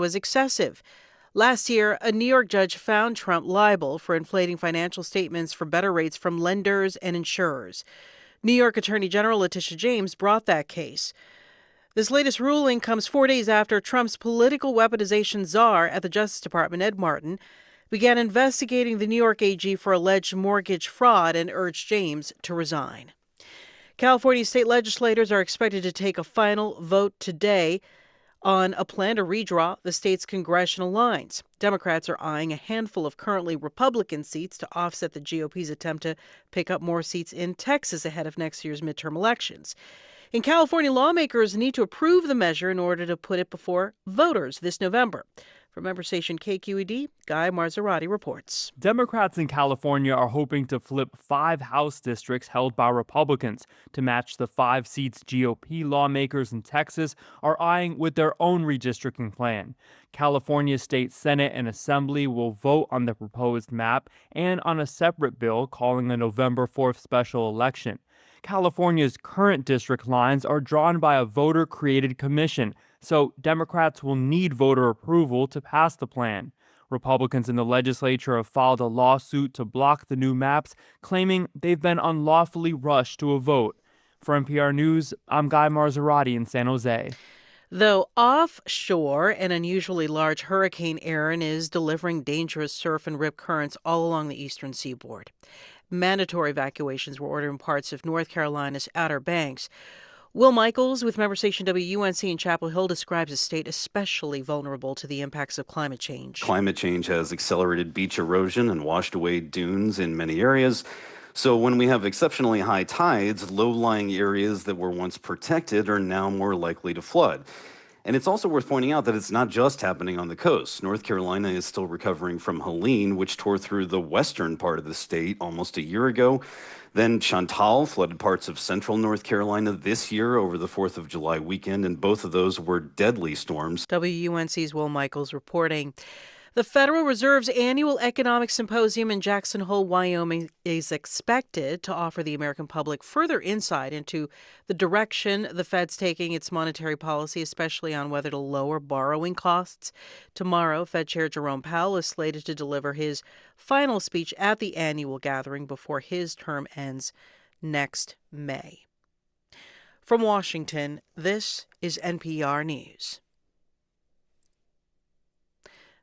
was excessive. Last year, a New York judge found Trump liable for inflating financial statements for better rates from lenders and insurers. New York Attorney General Letitia James brought that case. This latest ruling comes 4 days after Trump's political weaponization czar at the Justice Department, Ed Martin, began investigating the New York AG for alleged mortgage fraud and urged James to resign. California state legislators are expected to take a final vote today on a plan to redraw the state's congressional lines. Democrats are eyeing a handful of currently Republican seats to offset the GOP's attempt to pick up more seats in Texas ahead of next year's midterm elections. In California, lawmakers need to approve the measure in order to put it before voters this November. From member station KQED, Guy Marzorati reports. Democrats in California are hoping to flip 5 House districts held by Republicans to match the 5 seats GOP lawmakers in Texas are eyeing with their own redistricting plan. California's state Senate and Assembly will vote on the proposed map and on a separate bill calling a November 4th special election. California's current district lines are drawn by a voter-created commission, so Democrats will need voter approval to pass the plan. Republicans in the legislature have filed a lawsuit to block the new maps, claiming they've been unlawfully rushed to a vote. For NPR News, I'm Guy Marzorati in San Jose. Though offshore, an unusually large Hurricane Erin is delivering dangerous surf and rip currents all along the eastern seaboard. Mandatory evacuations were ordered in parts of North Carolina's Outer Banks. Will Michaels with member station WUNC in Chapel Hill describes a state especially vulnerable to the impacts of climate change. Climate change has accelerated beach erosion and washed away dunes in many areas. So when we have exceptionally high tides, low-lying areas that were once protected are now more likely to flood. And it's also worth pointing out that it's not just happening on the coast. North Carolina is still recovering from Helene, which tore through the western part of the state almost a year ago. Then Chantal flooded parts of central North Carolina this year over the 4th of July weekend, and both of those were deadly storms. WUNC's Will Michaels reporting. The Federal Reserve's annual economic symposium in Jackson Hole, Wyoming, is expected to offer the American public further insight into the direction the Fed's taking its monetary policy, especially on whether to lower borrowing costs. Tomorrow, Fed Chair Jerome Powell is slated to deliver his final speech at the annual gathering before his term ends next May. From Washington, this is NPR News.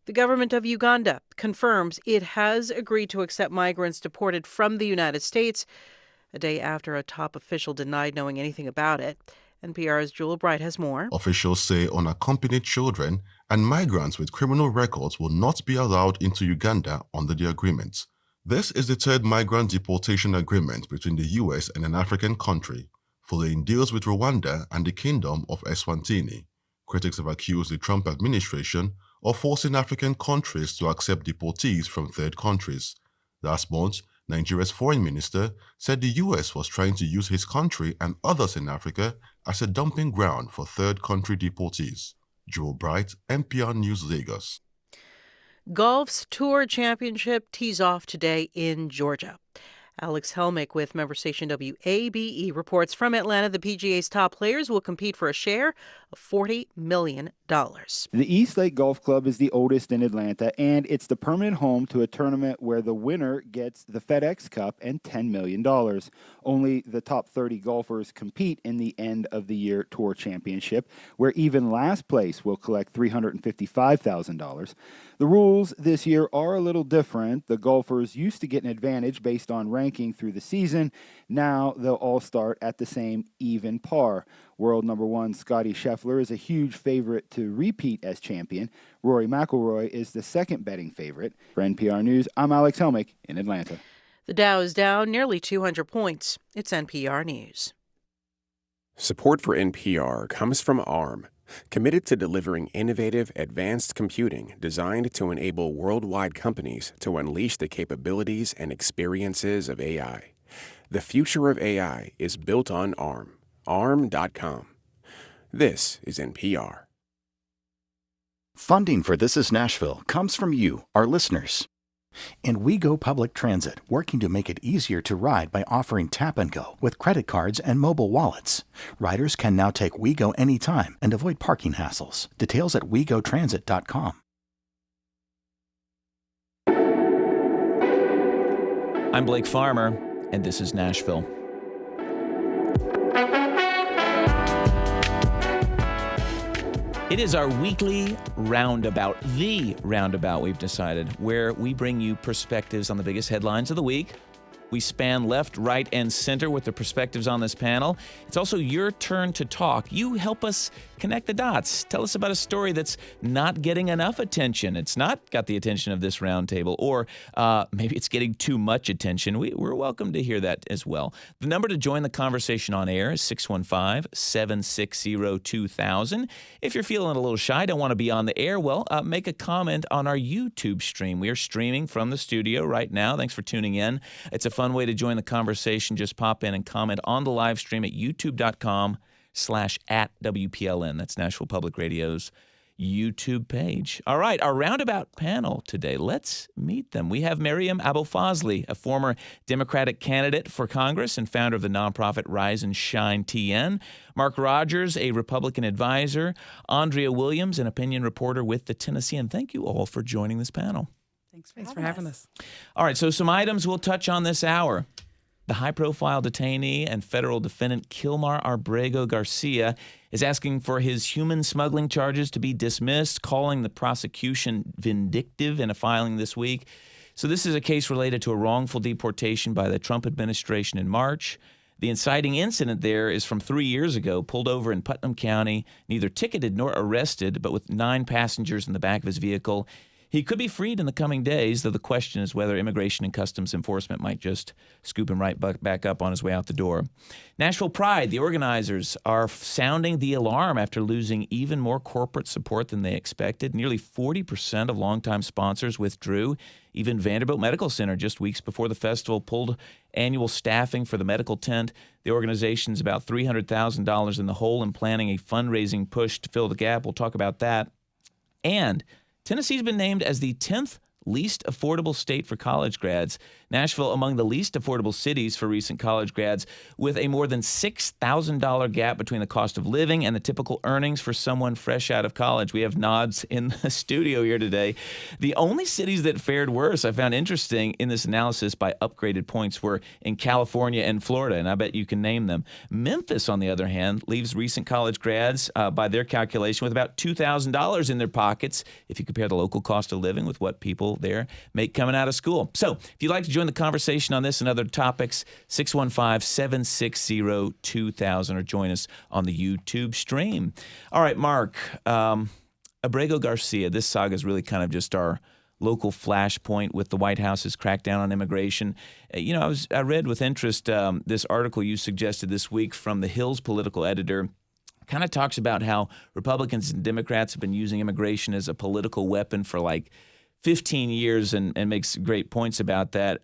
The government of Uganda confirms it has agreed to accept migrants deported from the United States a day after a top official denied knowing anything about it. NPR's Jewel Bright has more. Officials say unaccompanied children and migrants with criminal records will not be allowed into Uganda under the agreement. This is the third migrant deportation agreement between the U.S. and an African country, following deals with Rwanda and the Kingdom of Eswatini. Critics have accused the Trump administration of forcing African countries to accept deportees from third countries. Last month, Nigeria's foreign minister said the U.S. was trying to use his country and others in Africa as a dumping ground for third country deportees. Joel Bright, NPR News, Lagos. Golf's Tour Championship tees off today in Georgia. Alex Helmick with member station WABE reports from Atlanta the PGA's top players will compete for a share of $40 million. The East Lake Golf Club is the oldest in Atlanta, and it's the permanent home to a tournament where the winner gets the FedEx Cup and $10 million. Only the top 30 golfers compete in the end-of-the-year Tour Championship, where even last place will collect $355,000. The rules this year are a little different. The golfers used to get an advantage based on ranking through the season. Now they'll all start at the same even par. World number 1 Scottie Scheffler is a huge favorite to repeat as champion. Rory McIlroy is the second betting favorite. For NPR News, I'm Alex Helmick in Atlanta. The Dow is down nearly 200 points. It's NPR News. Support for NPR comes from ARM, committed to delivering innovative, advanced computing designed to enable worldwide companies to unleash the capabilities and experiences of AI. The future of AI is built on ARM. ARM.com. This is NPR. Funding for This is Nashville comes from you, our listeners. And WeGo Public Transit, working to make it easier to ride by offering tap and go with credit cards and mobile wallets. Riders can now take WeGo anytime and avoid parking hassles. Details at wegotransit.com. I'm Blake Farmer, and this is Nashville. It is our weekly roundabout, the roundabout, we've decided, where we bring you perspectives on the biggest headlines of the week. We span left, right, and center with the perspectives on this panel. It's also your turn to talk. You help us connect the dots. Tell us about a story that's not getting enough attention. It's not got the attention of this roundtable, or maybe it's getting too much attention. We're welcome to hear that as well. The number to join the conversation on air is 615-760-2000. If you're feeling a little shy, don't want to be on the air, well, make a comment on our YouTube stream. We are streaming from the studio right now. Thanks for tuning in. It's a fun way to join the conversation. Just pop in and comment on the live stream at youtube.com/@WPLN. That's Nashville Public Radio's YouTube page. All right, our roundabout panel today. Let's meet them. We have Maryam Abolfazli, a former Democratic candidate for Congress and founder of the nonprofit Rise and Shine TN. Mark Rogers, a Republican advisor. Andrea Williams, an opinion reporter with the Tennessean. Thank you all for joining this panel. Thanks for having us. All right, so some items we'll touch on this hour. The high-profile detainee and federal defendant Kilmar Abrego Garcia is asking for his human smuggling charges to be dismissed, calling the prosecution vindictive in a filing this week. So this is a case related to a wrongful deportation by the Trump administration in March. The inciting incident there is from 3 years ago, pulled over in Putnam County, neither ticketed nor arrested, but with 9 passengers in the back of his vehicle. He could be freed in the coming days, though the question is whether Immigration and Customs Enforcement might just scoop him right back up on his way out the door. Nashville Pride, the organizers, are sounding the alarm after losing even more corporate support than they expected. Nearly 40% of longtime sponsors withdrew. Even Vanderbilt Medical Center, just weeks before the festival, pulled annual staffing for the medical tent. The organization's about $300,000 in the hole and planning a fundraising push to fill the gap. We'll talk about that. And Tennessee's been named as the 10th least affordable state for college grads. Nashville among the least affordable cities for recent college grads, with a more than $6,000 gap between the cost of living and the typical earnings for someone fresh out of college. We have nods in the studio here today. The only cities that fared worse, I found interesting in this analysis by upgraded points, were in California and Florida, and I bet you can name them. Memphis, on the other hand, leaves recent college grads, by their calculation, with about $2,000 in their pockets if you compare the local cost of living with what people there make coming out of school. So if you'd like to join the conversation on this and other topics, 615-760-2000, or join us on the YouTube stream. All right, Mark, Abrego Garcia, this saga is really kind of just our local flashpoint with the White House's crackdown on immigration. You know, I read with interest this article you suggested this week from the Hill's political editor. Kind of talks about how Republicans and Democrats have been using immigration as a political weapon for like 15 years and makes great points about that,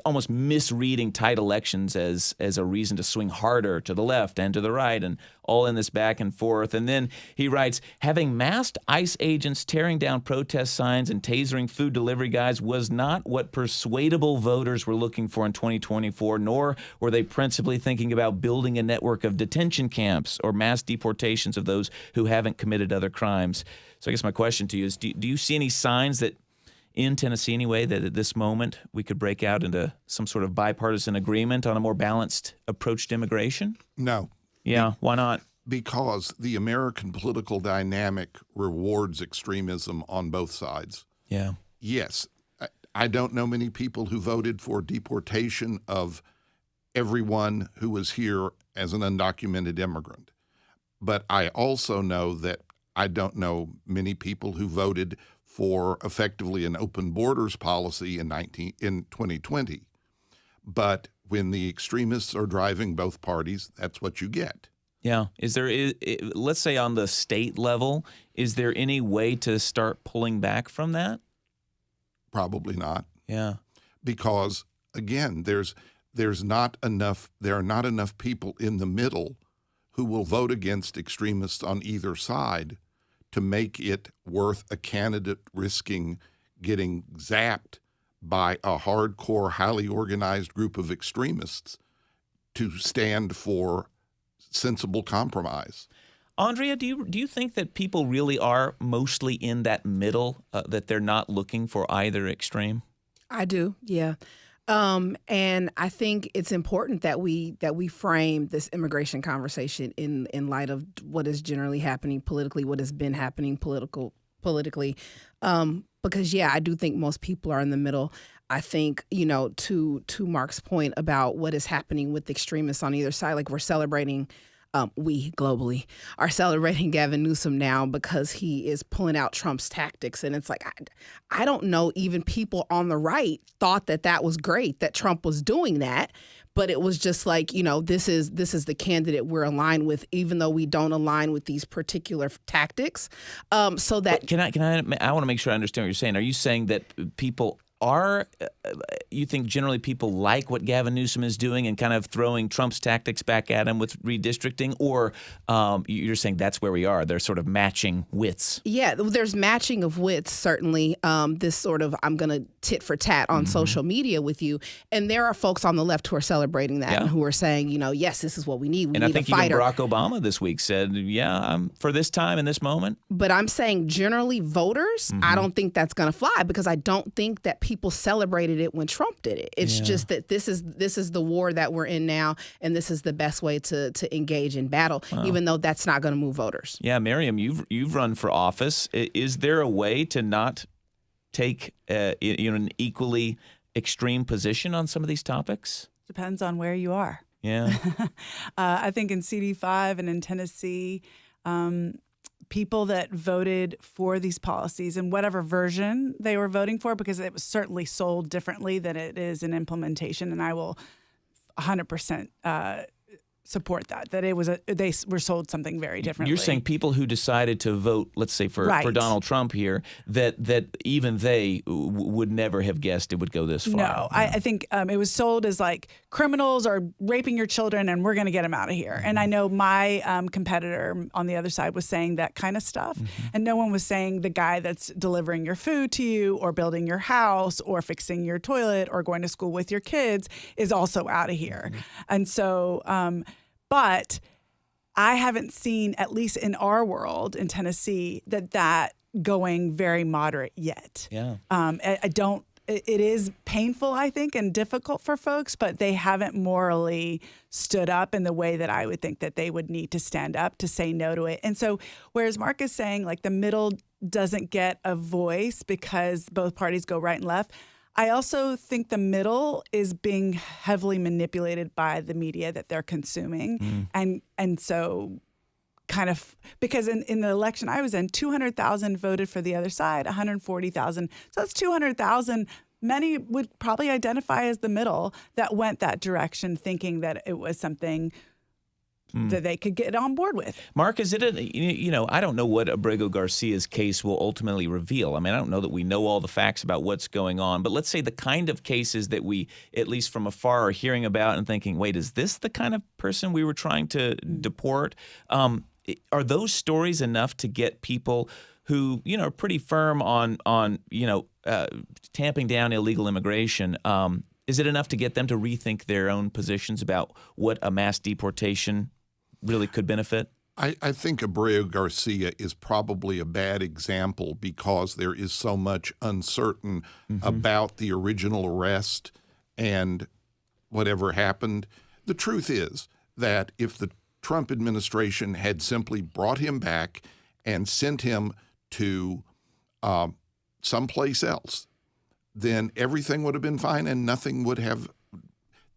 almost misreading tight elections as a reason to swing harder to the left and to the right, and all in this back and forth. And then he writes, having masked ICE agents tearing down protest signs and tasering food delivery guys was not what persuadable voters were looking for in 2024, nor were they principally thinking about building a network of detention camps or mass deportations of those who haven't committed other crimes. So I guess my question to you is, do you see any signs that in Tennessee anyway, that at this moment we could break out into some sort of bipartisan agreement on a more balanced approach to immigration? No. Yeah, why not? Because the American political dynamic rewards extremism on both sides. Yeah. Yes, I don't know many people who voted for deportation of everyone who was here as an undocumented immigrant. But I also know that I don't know many people who voted for effectively an open borders policy in 2020. But when the extremists are driving both parties, that's what you get. Yeah. Let's say on the state level, is there any way to start pulling back from that? Probably not. Yeah. Because again, there are not enough people in the middle who will vote against extremists on either side to make it worth a candidate risking getting zapped by a hardcore, highly organized group of extremists to stand for sensible compromise. Andrea, do you think that people really are mostly in that middle, that they're not looking for either extreme? I do, yeah. And I think it's important that we frame this immigration conversation in light of what is generally happening politically, what has been happening politically. Because yeah, I do think most people are in the middle. I think, to Mark's point about what is happening with extremists on either side, like we're celebrating. We globally are celebrating Gavin Newsom now because he is pulling out Trump's tactics. And it's like, I don't know, even people on the right thought that was great, that Trump was doing that. But it was just like, this is the candidate we're aligned with, even though we don't align with these particular tactics. So that I want to make sure I understand what you're saying. Are you saying that people you think generally people like what Gavin Newsom is doing and kind of throwing Trump's tactics back at him with redistricting, or you're saying that's where we are? They're sort of matching wits. Yeah, there's matching of wits, certainly. This sort of, I'm going to tit for tat on social media with you. And there are folks on the left who are celebrating that and who are saying, yes, this is what we need. We need a fighter. And I think even Barack Obama this week said, I'm for this time and this moment. But I'm saying generally voters, I don't think that's going to fly, because I don't think that people celebrated it when Trump did it. It's just that this is the war that we're in now, and this is the best way to engage in battle, even though that's not going to move voters. Yeah, Maryam, you've run for office. Is there a way to not take an equally extreme position on some of these topics? Depends on where you are. Yeah. I think in CD5 and in Tennessee, people that voted for these policies in whatever version they were voting for, because it was certainly sold differently than it is in implementation, and I will 100% support that they were sold something very differently. You're saying people who decided to vote, let's say for Donald Trump here, that even they would never have guessed it would go this far. No, I think it was sold as like criminals are raping your children and we're going to get them out of here. And I know my competitor on the other side was saying that kind of stuff. And no one was saying the guy that's delivering your food to you or building your house or fixing your toilet or going to school with your kids is also out of here. And so, but I haven't seen, at least in our world in Tennessee, that going very moderate yet. Yeah. I don't. It is painful, I think, and difficult for folks, but they haven't morally stood up in the way that I would think that they would need to stand up to say no to it. And so, whereas Mark is saying like the middle doesn't get a voice because both parties go right and left, I also think the middle is being heavily manipulated by the media that they're consuming. And so kind of, because in the election I was in, 200,000 voted for the other side, 140,000. So that's 200,000. Many would probably identify as the middle that went that direction, thinking that it was something that they could get on board with. Mark, is it I don't know what Abrego Garcia's case will ultimately reveal. I mean, I don't know that we know all the facts about what's going on, but let's say the kind of cases that we, at least from afar, are hearing about and thinking, wait, is this the kind of person we were trying to deport? Are those stories enough to get people who, are pretty firm on tamping down illegal immigration? Is it enough to get them to rethink their own positions about what a mass deportation really could benefit? I think Abreu Garcia is probably a bad example because there is so much uncertain about the original arrest and whatever happened. The truth is that if the Trump administration had simply brought him back and sent him to someplace else, then everything would have been fine and nothing would have,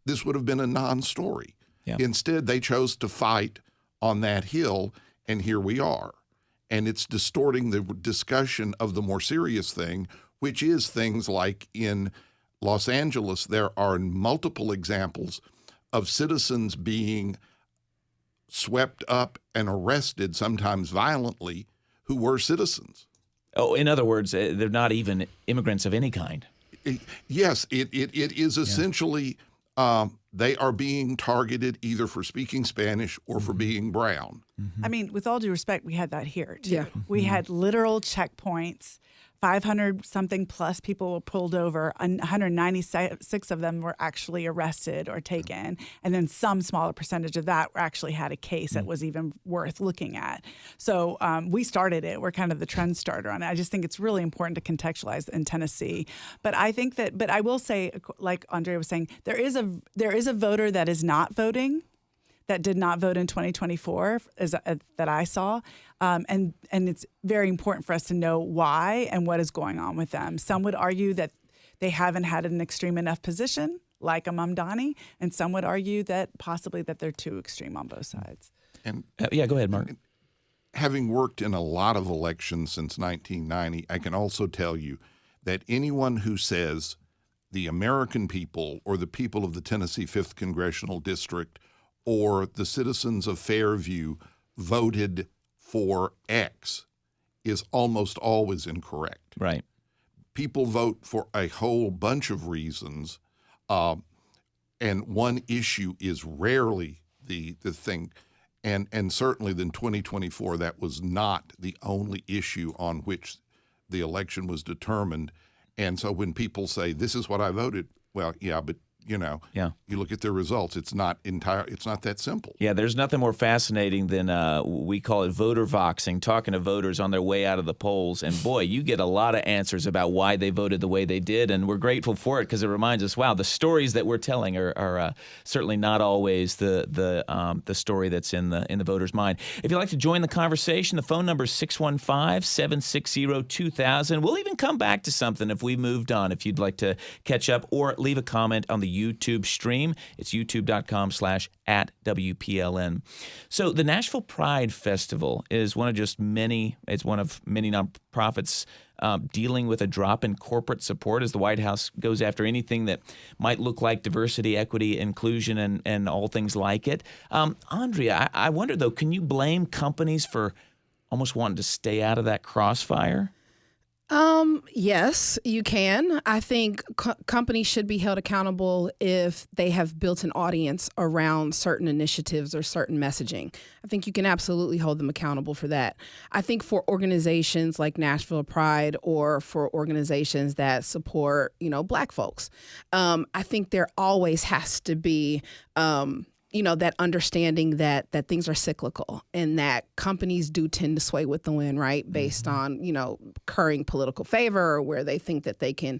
this would have been a non-story. Yeah. Instead, they chose to fight on that hill, and here we are. And it's distorting the discussion of the more serious thing, which is things like in Los Angeles, there are multiple examples of citizens being swept up and arrested, sometimes violently, who were citizens. Oh, in other words, they're not even immigrants of any kind. Yes, it is essentially they are being targeted either for speaking Spanish or for being brown. I mean, with all due respect, we had that here too. Yeah. We had literal checkpoints. 500 something plus people were pulled over. 196 of them were actually arrested or taken. And then some smaller percentage of that actually had a case that was even worth looking at. So we started it. We're kind of the trend starter on it. I just think it's really important to contextualize in Tennessee. But I think but I will say, like Andrea was saying, there is a voter that is not voting, that did not vote in 2024 that I saw. And it's very important for us to know why and what is going on with them. Some would argue that they haven't had an extreme enough position, like a Mamdani, and some would argue that possibly that they're too extreme on both sides. And yeah, go ahead, Mark. having worked in a lot of elections since 1990, I can also tell you that anyone who says the American people or the people of the Tennessee 5th Congressional District or the citizens of Fairview voted for X is almost always incorrect. Right. People vote for a whole bunch of reasons, and one issue is rarely the thing. And certainly in 2024, that was not the only issue on which the election was determined. And so when people say, this is what I voted, well, yeah, but you look at the results. It's not that simple. Yeah, there's nothing more fascinating than we call it voter voxing, talking to voters on their way out of the polls. And boy, you get a lot of answers about why they voted the way they did. And we're grateful for it because it reminds us, wow, the stories that we're telling are certainly not always the story that's in the voter's mind. If you'd like to join the conversation, the phone number is 615-760-2000. We'll even come back to something if we moved on, if you'd like to catch up or leave a comment on the YouTube stream. It's youtube.com/@WPLN. So the Nashville Pride Festival is one of many nonprofits dealing with a drop in corporate support as the White House goes after anything that might look like diversity, equity, inclusion, and all things like it. Andrea, I wonder, though, can you blame companies for almost wanting to stay out of that crossfire? Yes, you can. I think companies should be held accountable if they have built an audience around certain initiatives or certain messaging. I think you can absolutely hold them accountable for that. I think for organizations like Nashville Pride or for organizations that support, Black folks, I think there always has to be that understanding that things are cyclical and that companies do tend to sway with the wind, right? Based on, curring political favor or where they think that they can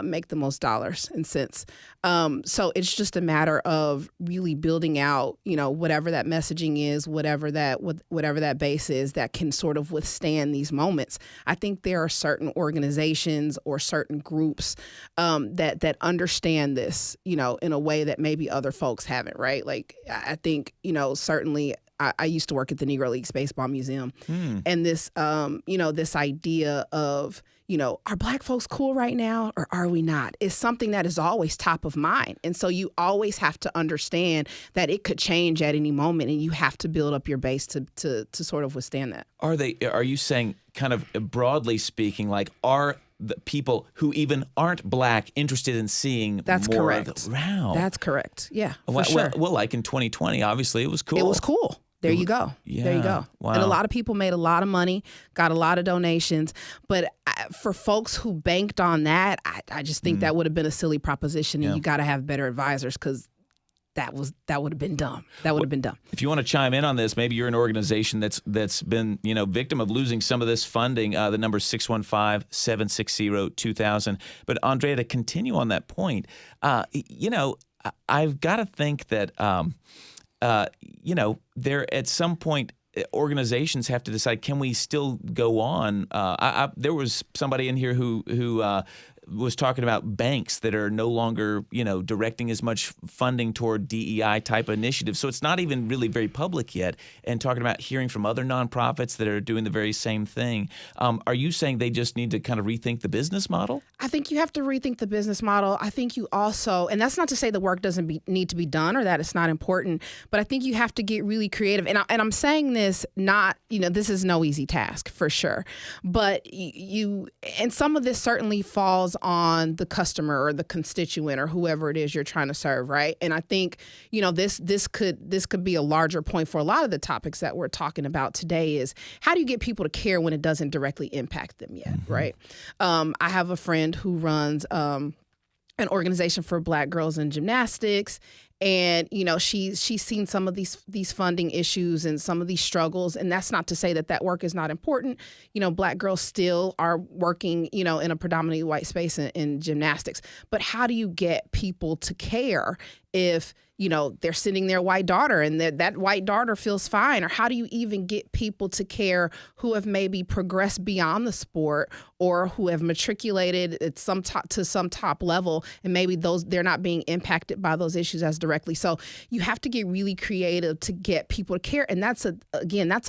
make the most dollars and cents. So it's just a matter of really building out, whatever that messaging is, whatever that base is that can sort of withstand these moments. I think there are certain organizations or certain groups that understand this, in a way that maybe other folks haven't, right? Like, I think, certainly I used to work at the Negro Leagues Baseball Museum, and this, this idea of, are Black folks cool right now or are we not, is something that is always top of mind. And so you always have to understand that it could change at any moment, and you have to build up your base to sort of withstand that. Are you saying, kind of broadly speaking, like, are the people who even aren't Black interested in seeing more of the round? That's correct. Yeah, for sure. Well, like in 2020, obviously it was cool. It was cool. There you go. Yeah. There you go. Wow. And a lot of people made a lot of money, got a lot of donations. But for folks who banked on that, I just think that would have been a silly proposition. And you got to have better advisors because that would have been dumb. That would have been dumb. If you want to chime in on this, maybe you're an organization that's been victim of losing some of this funding. The number is 615-760-2000. But Andrea, to continue on that point, I've got to think that there at some point organizations have to decide, can we still go on? There was somebody in here who was talking about banks that are no longer, directing as much funding toward DEI type initiatives. So it's not even really very public yet. And talking about hearing from other nonprofits that are doing the very same thing. Are you saying they just need to kind of rethink the business model? I think you have to rethink the business model. I think you also, and that's not to say the work doesn't need to be done or that it's not important, but I think you have to get really creative. And I'm saying this not, this is no easy task for sure. But and some of this certainly falls on the customer or the constituent or whoever it is you're trying to serve, right? And I think, this could be a larger point for a lot of the topics that we're talking about today is how do you get people to care when it doesn't directly impact them yet, right? I have a friend who runs an organization for Black girls in gymnastics. And, she's seen some of these funding issues and some of these struggles. And that's not to say that work is not important. Black girls still are working, in a predominantly white space in gymnastics. But how do you get people to care if, they're sending their white daughter and that white daughter feels fine? Or how do you even get people to care who have maybe progressed beyond the sport or who have matriculated at some top level and maybe they're not being impacted by those issues as directly? So you have to get really creative to get people to care. And that's a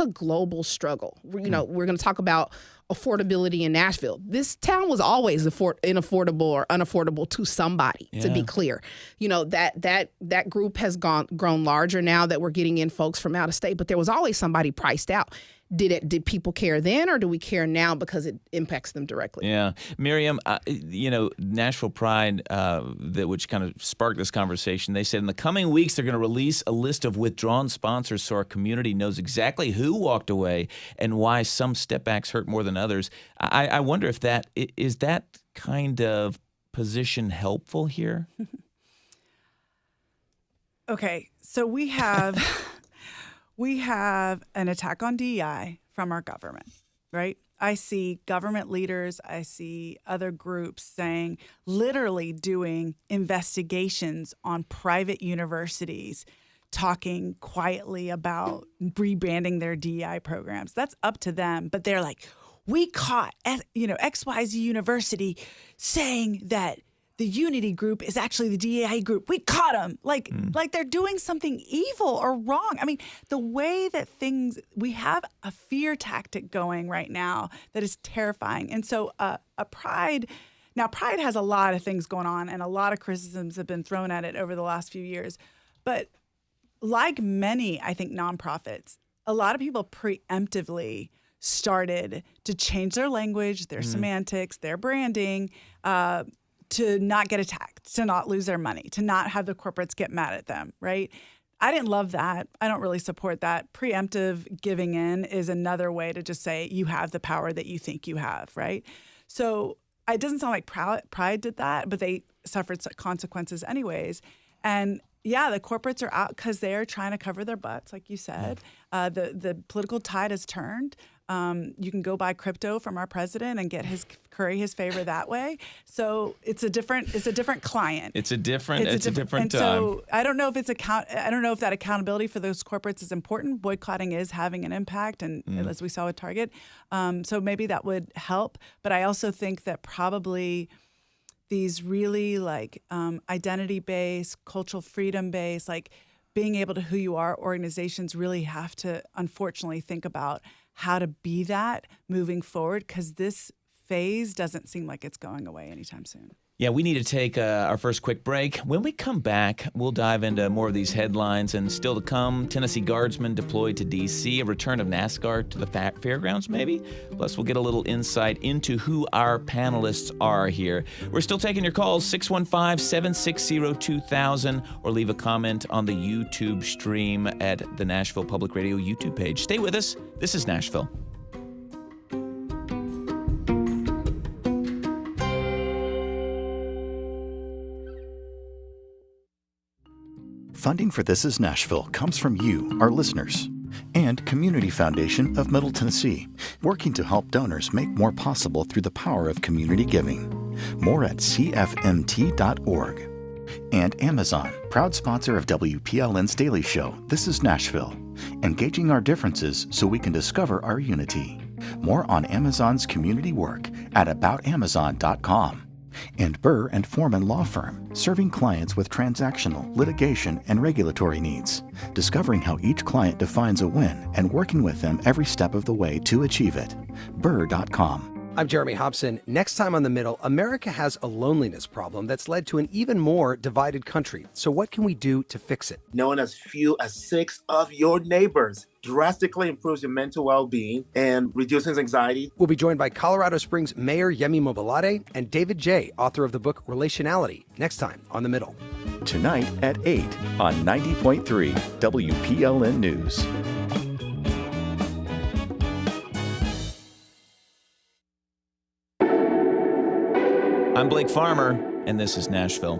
global struggle. We're going to talk about affordability in Nashville. This town was always inaffordable or unaffordable to somebody, to be clear. That group has grown larger now that we're getting in folks from out of state, but there was always somebody priced out. Did people care then, or do we care now because it impacts them directly? Yeah. Maryam, Nashville Pride, which kind of sparked this conversation, they said in the coming weeks they're going to release a list of withdrawn sponsors so our community knows exactly who walked away and why some step backs hurt more than others. I wonder if that kind of position helpful here? Okay, so we have an attack on DEI from our government, right? I see government leaders, I see other groups saying, literally doing investigations on private universities, talking quietly about rebranding their DEI programs. That's up to them, but they're like, we caught, XYZ University saying that the Unity group is actually the DEI group. We caught them. Like they're doing something evil or wrong. I mean, the way that we have a fear tactic going right now that is terrifying. And so Pride has a lot of things going on and a lot of criticisms have been thrown at it over the last few years. But like many, I think, nonprofits, a lot of people preemptively started to change their language, their semantics, their branding, to not get attacked, to not lose their money, to not have the corporates get mad at them, right? I didn't love that. I don't really support that. Preemptive giving in is another way to just say you have the power that you think you have, right? So it doesn't sound like Pride did that, but they suffered consequences anyways. And yeah, the corporates are out because they're trying to cover their butts, like you said. The political tide has turned. You can go buy crypto from our president and curry his favor that way. So it's a different client. It's a different time. So I don't know if I don't know if that accountability for those corporates is important. Boycotting is having an impact, and as we saw with Target, so maybe that would help. But I also think that probably these really identity-based, cultural freedom-based, being able to who you are organizations really have to, unfortunately, think about how to be that moving forward, because this phase doesn't seem like it's going away anytime soon. Yeah, we need to take our first quick break. When we come back, we'll dive into more of these headlines. And still to come, Tennessee Guardsmen deployed to D.C., a return of NASCAR to the fairgrounds, maybe? Plus, we'll get a little insight into who our panelists are here. We're still taking your calls, 615-760-2000, or leave a comment on the YouTube stream at the Nashville Public Radio YouTube page. Stay with us. This is Nashville. Funding for This is Nashville comes from you, our listeners, and Community Foundation of Middle Tennessee, working to help donors make more possible through the power of community giving. More at cfmt.org. And Amazon, proud sponsor of WPLN's Daily Show, This is Nashville, engaging our differences so we can discover our unity. More on Amazon's community work at aboutamazon.com. And Burr and Foreman Law Firm, serving clients with transactional, litigation, and regulatory needs, discovering how each client defines a win and working with them every step of the way to achieve it. Burr.com. I'm Jeremy Hobson. Next time on The Middle, America has a loneliness problem that's led to an even more divided country. So what can we do to fix it? Knowing as few as 6 of your neighbors drastically improves your mental well-being and reduces anxiety. We'll be joined by Colorado Springs Mayor Yemi Mobolade and David Jay, author of the book Relationality, next time on The Middle. Tonight at 8 on 90.3 WPLN News. I'm Blake Farmer, and this is Nashville.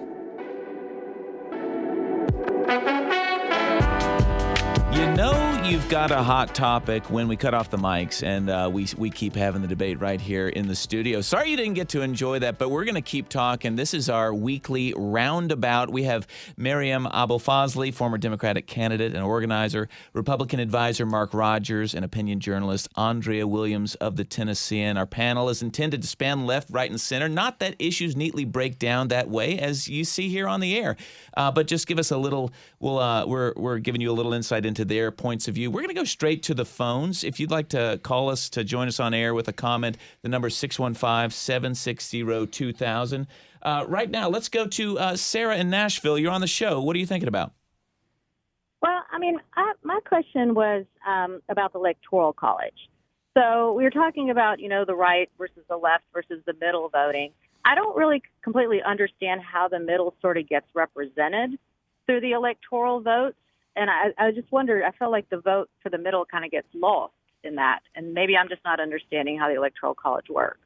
You know you've got a hot topic when we cut off the mics, and we keep having the debate right here in the studio. Sorry you didn't get to enjoy that, but we're going to keep talking. This is our weekly Roundabout. We have Maryam Abolfazli, former Democratic candidate and organizer, Republican advisor Mark Rogers, and opinion journalist Andrea Williams of the Tennessean. Our panel is intended to span left, right, and center. Not that issues neatly break down that way, as you see here on the air, but just give us a little. We're giving you a little insight into their points of view. We're going to go straight to the phones. If you'd like to call us to join us on air with a comment, the number is 615-760-2000. Right now, let's go to Sarah in Nashville. You're on the show. What are you thinking about? Well, I mean, my question was about the Electoral College. So we were talking about, the right versus the left versus the middle voting. I don't really completely understand how the middle sort of gets represented through the electoral votes. And I just wonder, I felt like the vote for the middle kind of gets lost in that. And maybe I'm just not understanding how the Electoral College works.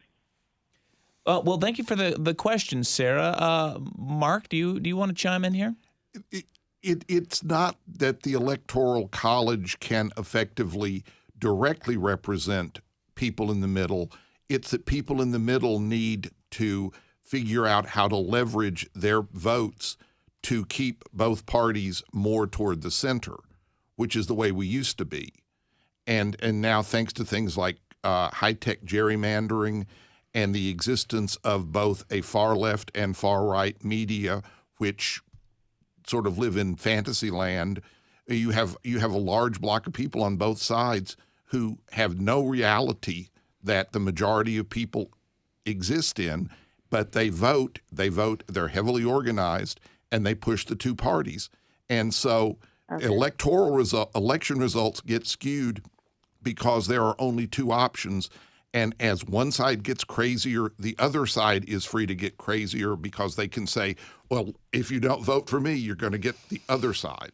Well, thank you for the question, Sarah. Mark, do you want to chime in here? It's not that the Electoral College can effectively directly represent people in the middle. It's that people in the middle need to figure out how to leverage their votes to keep both parties more toward the center, which is the way we used to be. And now, thanks to things like high-tech gerrymandering and the existence of both a far-left and far-right media, which sort of live in fantasy land, you have a large block of people on both sides who have no reality that the majority of people exist in, but they vote, they're heavily organized, and they push the two parties. And so election results get skewed because there are only two options. And as one side gets crazier, the other side is free to get crazier because they can say, well, if you don't vote for me, you're going to get the other side.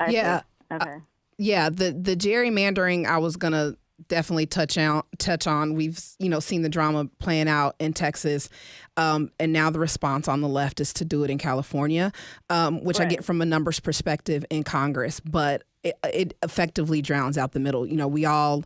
Yeah. Okay. Yeah, the gerrymandering I was going to definitely touch on. We've seen the drama playing out in Texas, and now the response on the left is to do it in California, which I get from a numbers perspective in Congress, but it effectively drowns out the middle. We all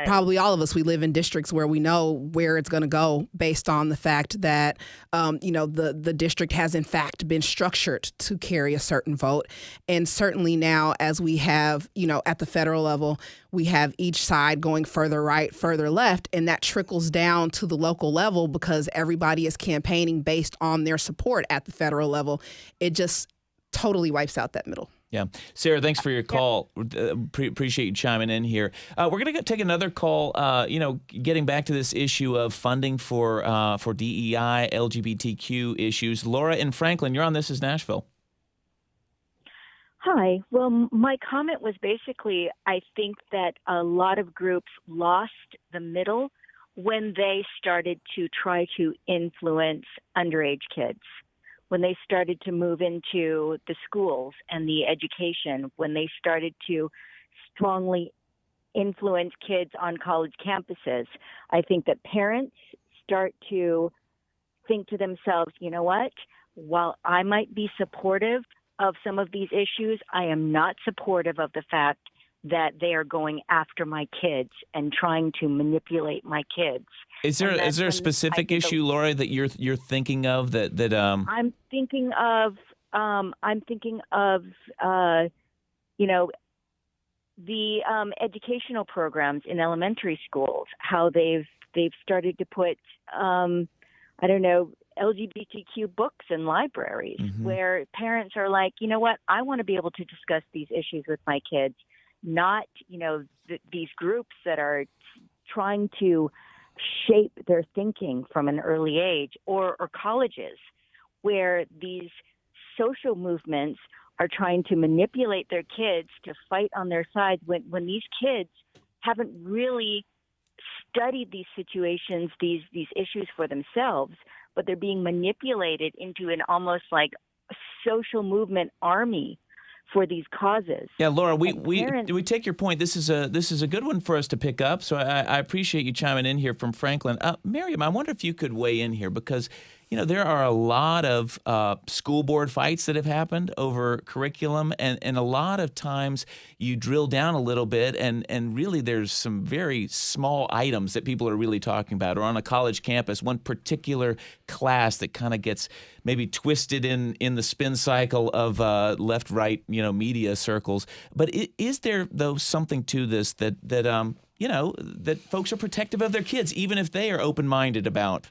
probably all of us, we live in districts where we know where it's going to go based on the fact that, the district has in fact been structured to carry a certain vote. And certainly now, as we have, at the federal level, we have each side going further right, further left, and that trickles down to the local level because everybody is campaigning based on their support at the federal level. It just totally wipes out that middle. Yeah. Sarah, thanks for your call. Appreciate you chiming in here. We're going to take another call, getting back to this issue of funding for DEI, LGBTQ issues. Laura in Franklin, you're on This Is Nashville. Hi. Well, my comment was basically I think that a lot of groups lost the middle when they started to try to influence underage kids. When they started to move into the schools and the education, when they started to strongly influence kids on college campuses, I think that parents start to think to themselves, you know what, while I might be supportive of some of these issues, I am not supportive of the fact that they are going after my kids and trying to manipulate my kids. Is there a specific issue, Laura, that you're thinking of that I'm thinking of the educational programs in elementary schools, how they've started to put LGBTQ books in libraries, where parents are like, you know what, I want to be able to discuss these issues with my kids, not these groups that are trying to shape their thinking from an early age, or colleges where these social movements are trying to manipulate their kids to fight on their side when these kids haven't really studied these situations, these issues for themselves, but they're being manipulated into an almost like social movement army for these causes. Yeah, Laura, we take your point. This is a good one for us to pick up. So I appreciate you chiming in here from Franklin. Maryam, I wonder if you could weigh in here, because there are a lot of school board fights that have happened over curriculum, and a lot of times you drill down a little bit, and really there's some very small items that people are really talking about. Or on a college campus, one particular class that kind of gets maybe twisted in the spin cycle of left-right media circles. But is there, though, something to this that folks are protective of their kids, even if they are open-minded about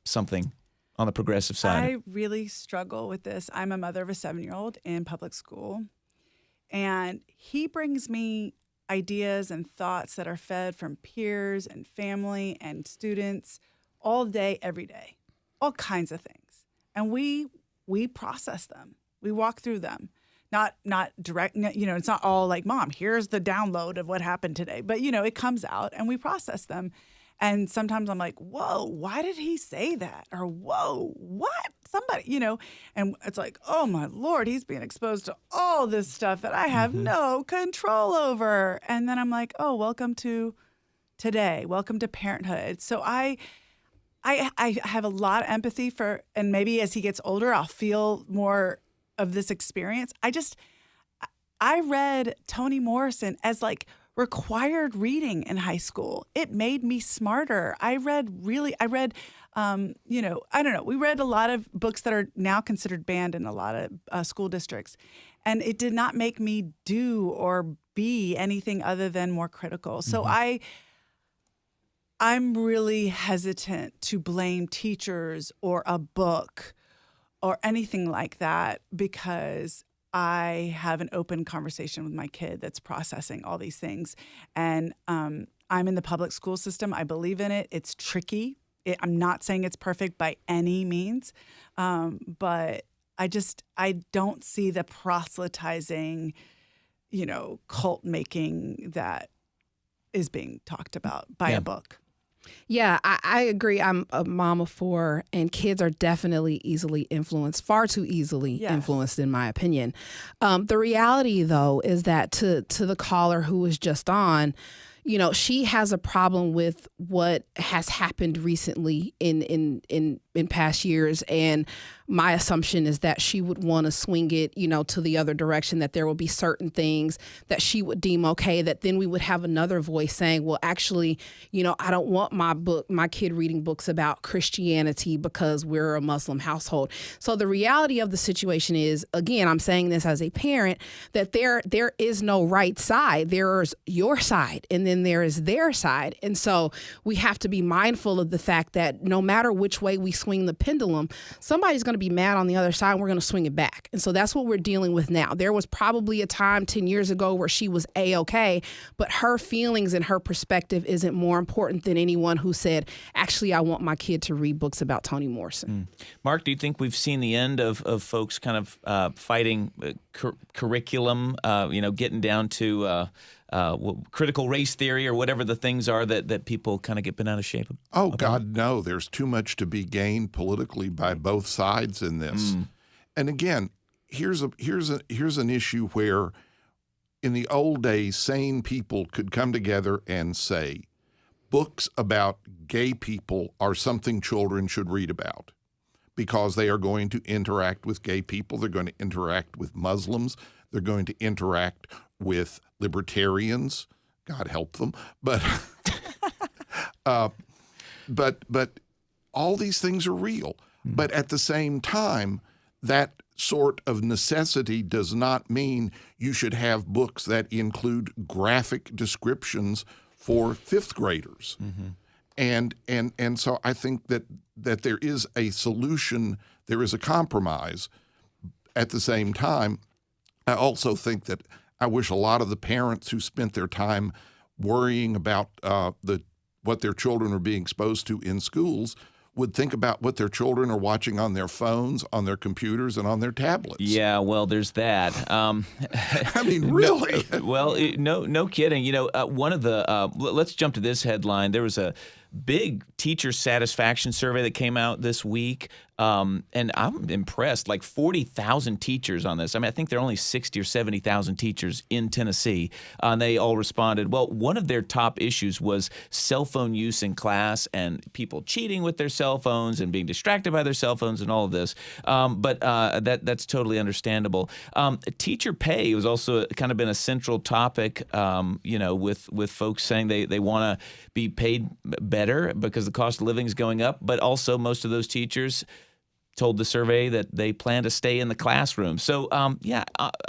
something on the progressive side? I really struggle with this. I'm a mother of a 7-year-old in public school, and he brings me ideas and thoughts that are fed from peers and family and students all day, every day, all kinds of things. And we process them. We walk through them. Not direct, it's not all like, Mom, here's the download of what happened today. But, it comes out and we process them. And sometimes I'm like, whoa, why did he say that? Or, whoa, what? Somebody, and it's like, oh, my Lord, he's being exposed to all this stuff that I have no control over. And then I'm like, oh, welcome to today. Welcome to parenthood. So I have a lot of empathy for, and maybe as he gets older, I'll feel more of this experience. I read Toni Morrison as like required reading in high school. It made me smarter. I read, I don't know. We read a lot of books that are now considered banned in a lot of school districts. And it did not make me do or be anything other than more critical. So I'm really hesitant to blame teachers or a book or anything like that, because I have an open conversation with my kid that's processing all these things. And I'm in the public school system. I believe in it. It's tricky. I'm not saying it's perfect by any means, but I don't see the proselytizing, cult making that is being talked about by a book. Yeah, I agree. I'm a mom of 4, and kids are definitely easily influenced, far too easily influenced, in my opinion. The reality, though, is that to the caller who was just on, she has a problem with what has happened recently in past years. And my assumption is that she would want to swing it, to the other direction, that there will be certain things that she would deem okay, that then we would have another voice saying, well, actually, I don't want my kid reading books about Christianity because we're a Muslim household. So the reality of the situation is, again, I'm saying this as a parent, that there is no right side. There's your side, and then there is their side. And so we have to be mindful of the fact that no matter which way we swing the pendulum, somebody's going to be mad on the other side, and we're going to swing it back. And so that's what we're dealing with now. There was probably a time 10 years ago where she was A-okay, but her feelings and her perspective isn't more important than anyone who said, actually, I want my kid to read books about Toni Morrison. Mark, do you think we've seen the end of folks kind of fighting curriculum, getting down to critical race theory or whatever the things are that people kind of get bent out of shape? Oh, God, no. There's too much to be gained politically by both sides in this. And again, here's an issue where in the old days, sane people could come together and say, books about gay people are something children should read about because they are going to interact with gay people. They're going to interact with Muslims. They're going to interact with libertarians. God help them. But but all these things are real. But at the same time, that sort of necessity does not mean you should have books that include graphic descriptions for 5th graders. And so I think that there is a solution, there is a compromise. At the same time, I also think that I wish a lot of the parents who spent their time worrying about the what their children are being exposed to in schools would think about what their children are watching on their phones, on their computers, and on their tablets. Yeah, well, there's that. I mean, really? No kidding. One of the let's jump to this headline. There was a big teacher satisfaction survey that came out this week, and I'm impressed. Like 40,000 teachers on this. I mean, I think there are only 60 or 70,000 teachers in Tennessee, and they all responded. Well, one of their top issues was cell phone use in class and people cheating with their cell phones and being distracted by their cell phones and all of this. But that's totally understandable. Teacher pay was also kind of been a central topic, with folks saying they want to be paid better because the cost of living is going up, but also most of those teachers told the survey that they plan to stay in the classroom. So,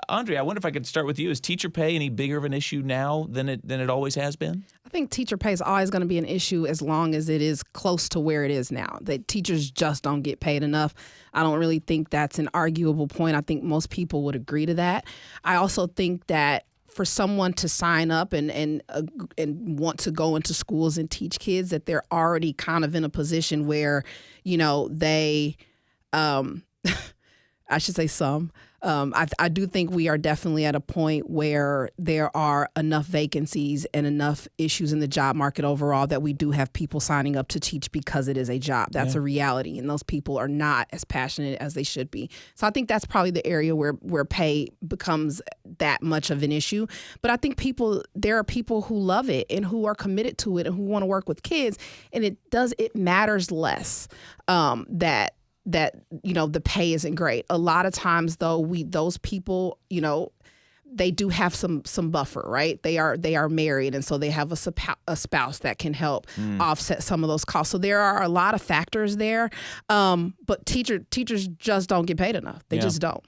Andrea, I wonder if I could start with you. Is teacher pay any bigger of an issue now than it always has been? I think teacher pay is always going to be an issue as long as it is close to where it is now. That teachers just don't get paid enough. I don't really think that's an arguable point. I think most people would agree to that. I also think that for someone to sign up and want to go into schools and teach kids, that they're already kind of in a position where, they, I should say some. I do think we are definitely at a point where there are enough vacancies and enough issues in the job market overall that we do have people signing up to teach because it is a job. That's a reality, and those people are not as passionate as they should be. So I think that's probably the area where pay becomes that much of an issue. But I think there are people who love it and who are committed to it and who want to work with kids, and it matters less that the pay isn't great. A lot of times though, those people, they do have some buffer, right? They are married, and so they have a spouse that can help offset some of those costs. So there are a lot of factors there, but teachers just don't get paid enough. They just don't.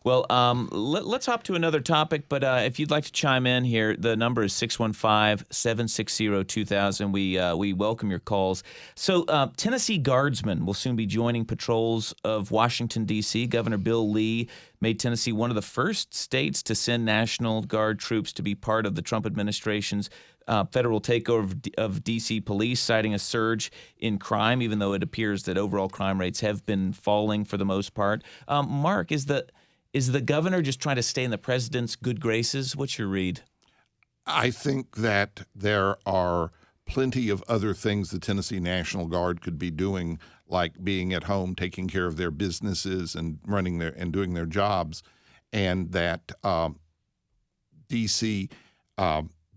Well, let's hop to another topic, but if you'd like to chime in here, the number is 615-760-2000. We welcome your calls. So Tennessee Guardsmen will soon be joining patrols of Washington, D.C. Governor Bill Lee made Tennessee one of the first states to send National Guard troops to be part of the Trump administration's federal takeover of D.C. police, citing a surge in crime, even though it appears that overall crime rates have been falling for the most part. Mark, is the governor just trying to stay in the president's good graces? What's your read? I think that there are plenty of other things the Tennessee National Guard could be doing, like being at home, taking care of their businesses and doing their jobs, and that D.C.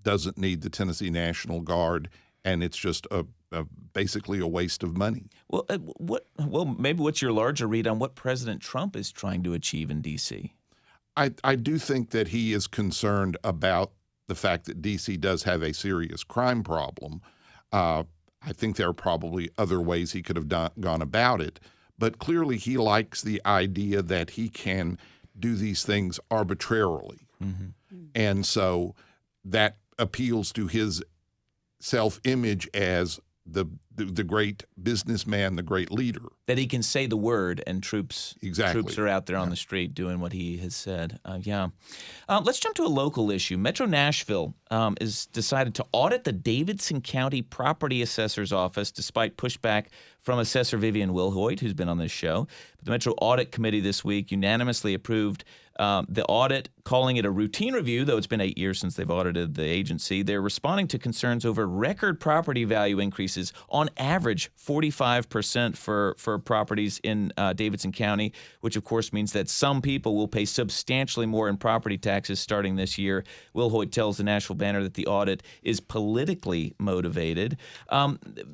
doesn't need the Tennessee National Guard, and it's just basically a waste of money. Well, maybe what's your larger read on what President Trump is trying to achieve in D.C.? I do think that he is concerned about the fact that D.C. does have a serious crime problem. I think there are probably other ways he could have gone about it, but clearly he likes the idea that he can do these things arbitrarily. Mm-hmm. And so that appeals to his self-image as the great businessman, the great leader. That he can say the word and troops are out there on the street doing what he has said. Let's jump to a local issue. Metro Nashville has decided to audit the Davidson County Property Assessor's Office despite pushback from Assessor Vivian Wilhoit, who's been on this show. The Metro Audit Committee this week unanimously approved the audit, calling it a routine review, though it's been 8 years since they've audited the agency. They're responding to concerns over record property value increases, on average 45% for properties in Davidson County, which of course means that some people will pay substantially more in property taxes starting this year. Wilhoit tells the Nashville Banner that the audit is politically motivated.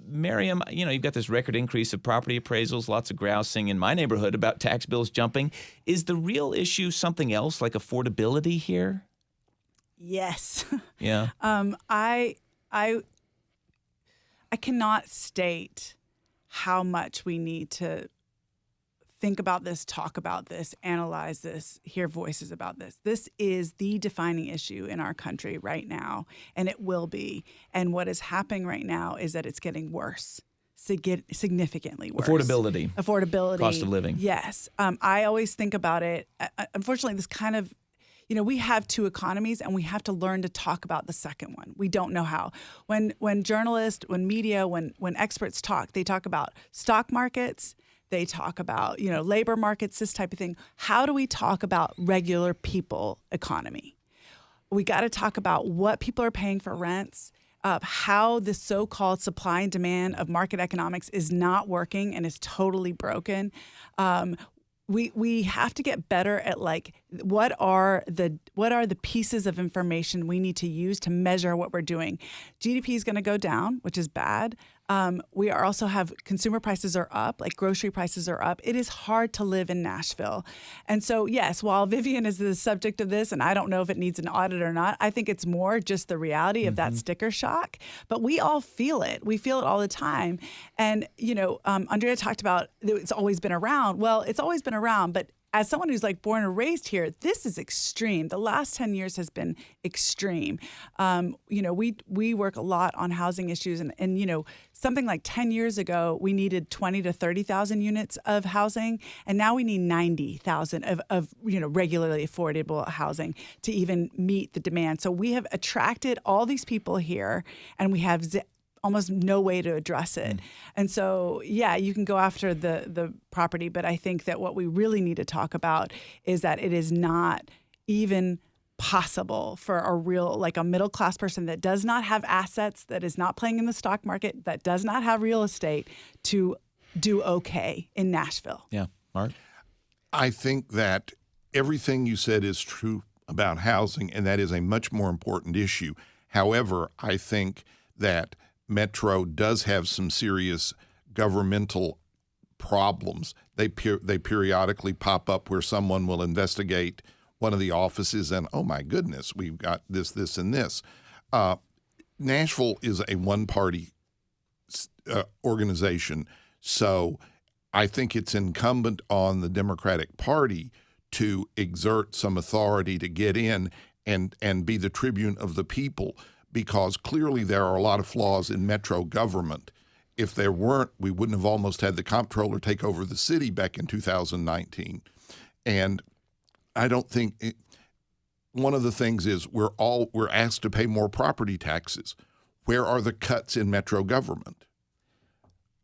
Maryam, you've got this record increase of property appraisals, lots of grousing in my neighborhood about tax bills jumping. Is the real issue something else like affordability here? Yes. Yeah. I cannot state how much we need to think about this, talk about this, analyze this, hear voices about this. This is the defining issue in our country right now, and it will be. And what is happening right now is that it's getting worse. Significantly worse. Affordability. Cost of living. Yes. I always think about it. Unfortunately, this kind of, we have two economies, and we have to learn to talk about the second one. We don't know how. When journalists, when media, when experts talk, they talk about stock markets. They talk about, labor markets, this type of thing. How do we talk about regular people economy? We got to talk about what people are paying for rents, how the so-called supply and demand of market economics is not working and is totally broken. We have to get better at what are the pieces of information we need to use to measure what we're doing. GDP is going to go down, which is bad. We also have consumer prices are up, like grocery prices are up. It is hard to live in Nashville. And so, yes, while Vivian is the subject of this, and I don't know if it needs an audit or not, I think it's more just the reality of that sticker shock. But we all feel it. We feel it all the time. And, Andrea talked about it's always been around. Well, it's always been around, but as someone who's born and raised here, this is extreme. The last 10 years has been extreme. We work a lot on housing issues, and something like 10 years ago, we needed 20 to 30,000 units of housing, and now we need 90,000 of regularly affordable housing to even meet the demand. So we have attracted all these people here, and we have almost no way to address it. And so, yeah, you can go after the property, but I think that what we really need to talk about is that it is not even possible for a middle-class person that does not have assets, that is not playing in the stock market, that does not have real estate to do okay in Nashville. Yeah. Mark? I think that everything you said is true about housing, and that is a much more important issue. However, I think that Metro does have some serious governmental problems. They periodically pop up where someone will investigate one of the offices and, oh my goodness, we've got this, this, and this. Nashville is a one-party organization, so I think it's incumbent on the Democratic Party to exert some authority to get in and be the tribune of the people, because clearly there are a lot of flaws in Metro government. If there weren't, we wouldn't have almost had the comptroller take over the city back in 2019. And I don't think one of the things is we're asked to pay more property taxes. Where are the cuts in Metro government?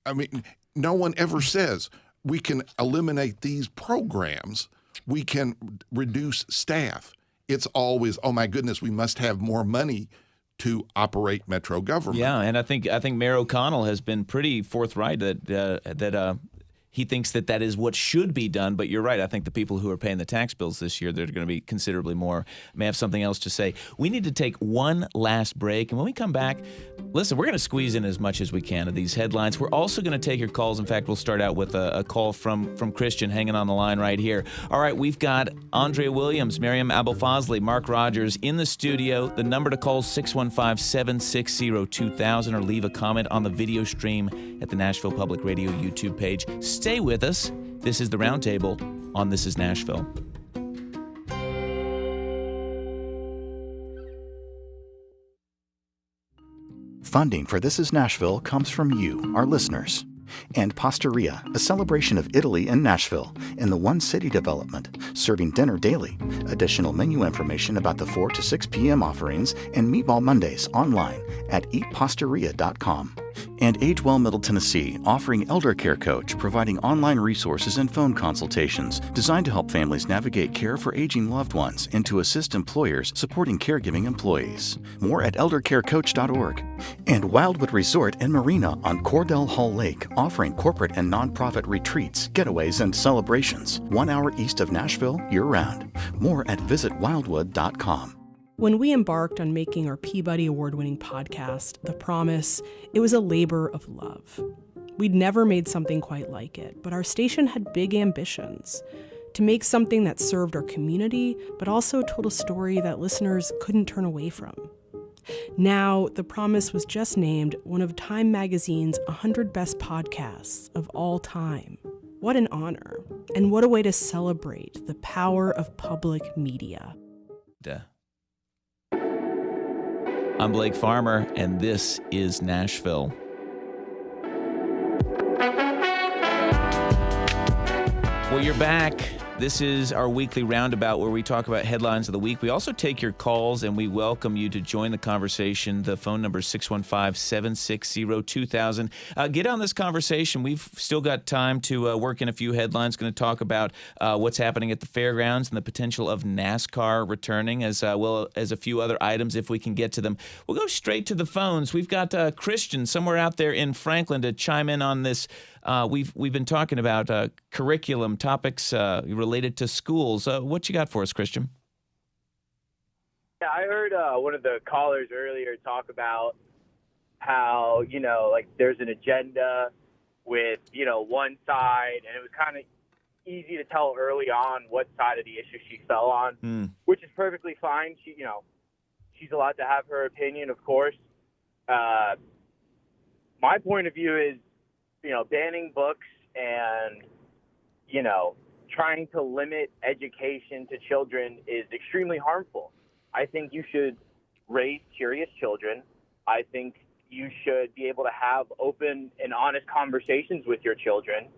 I mean, no one ever says we can eliminate these programs, we can reduce staff. It's always, oh my goodness, we must have more money to operate Metro government. Yeah, and I think Mayor O'Connell has been pretty forthright that he thinks that is what should be done. But you're right. I think the people who are paying the tax bills this year, they're going to be considerably more, may have something else to say. We need to take one last break. And when we come back, listen, we're going to squeeze in as much as we can of these headlines. We're also going to take your calls. In fact, we'll start out with a call from Christian hanging on the line right here. All right, we've got Andrea Williams, Maryam Abolfazli, Mark Rogers in the studio. The number to call is 615-760-2000, or leave a comment on the video stream at the Nashville Public Radio YouTube page. Stay with us. This is the Roundtable on This is Nashville. Funding for This is Nashville comes from you, our listeners. And Pastaria, a celebration of Italy in Nashville, in the One City development, serving dinner daily. Additional menu information about the 4 to 6 p.m. offerings and Meatball Mondays online at eatpastaria.com. And Age Well Middle Tennessee, offering Elder Care Coach, providing online resources and phone consultations designed to help families navigate care for aging loved ones and to assist employers supporting caregiving employees. More at eldercarecoach.org. And Wildwood Resort and Marina on Cordell Hall Lake, offering corporate and nonprofit retreats, getaways, and celebrations 1 hour east of Nashville year-round. More at visitwildwood.com. When we embarked on making our Peabody Award-winning podcast, The Promise, it was a labor of love. We'd never made something quite like it, but our station had big ambitions to make something that served our community, but also told a story that listeners couldn't turn away from. Now, The Promise was just named one of Time Magazine's 100 Best Podcasts of all time. What an honor, and what a way to celebrate the power of public media. I'm Blake Farmer, and this is Nashville. Well, you're back. This is our weekly roundabout where we talk about headlines of the week. We also take your calls, and we welcome you to join the conversation. The phone number is 615-760-2000. Get on this conversation. We've still got time to work in a few headlines. Going to talk about what's happening at the fairgrounds and the potential of NASCAR returning, as well as a few other items if we can get to them. We'll go straight to the phones. We've got Christian somewhere out there in Franklin to chime in on this. We've been talking about curriculum topics related to schools. What you got for us, Christian? Yeah, I heard one of the callers earlier talk about how, like there's an agenda with, one side, and it was kind of easy to tell early on what side of the issue she fell on, which is perfectly fine. She's allowed to have her opinion, of course. My point of view is, banning books and, trying to limit education to children is extremely harmful. I think you should raise curious children. I think you should be able to have open and honest conversations with your children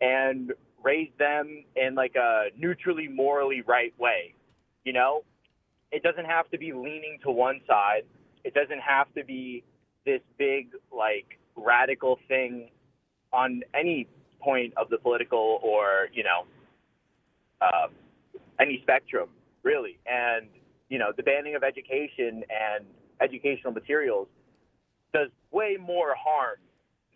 and raise them in like a neutrally, morally right way. It doesn't have to be leaning to one side. It doesn't have to be this big, radical thing on any point of the political or, any spectrum, really. And, the banning of education and educational materials does way more harm